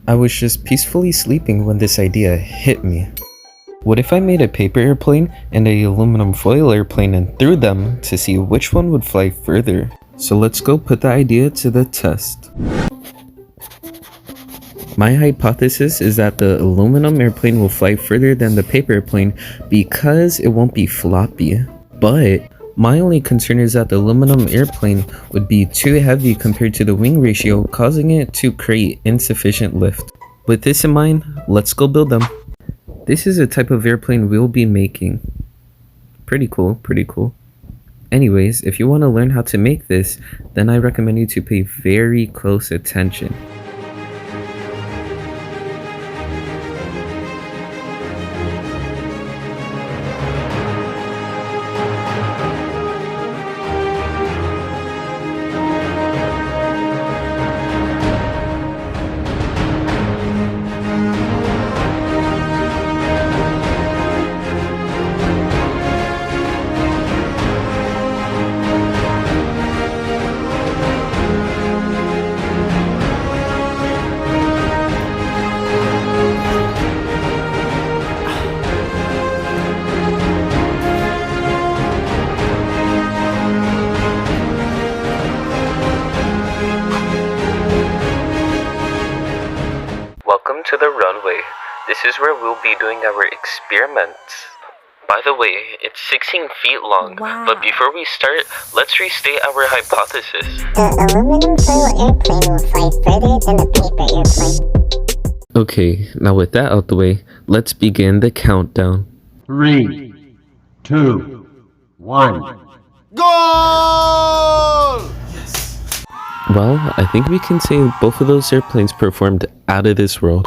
I was just peacefully sleeping when this idea hit me. What if I made a paper airplane and a aluminum foil airplane and threw them to see which one would fly further? So let's go put the idea to the test. My hypothesis is that the aluminum airplane will fly further than the paper airplane because it won't be floppy. But my only concern is that the aluminum airplane would be too heavy compared to the wing ratio, causing it to create insufficient lift. With this in mind, let's go build them. This is a type of airplane we'll be making. Pretty cool, pretty cool. Anyways, if you want to learn how to make this, then I recommend you to pay very close attention. Welcome to the runway. This is where we'll be doing our experiments. By the way, it's 16 feet long, wow. But before we start, let's restate our hypothesis. The aluminum foil airplane will fly further than the paper airplane. Okay, now with that out the way, let's begin the countdown. 3, 2, 1. Goal! Well, I think we can say both of those airplanes performed out of this world.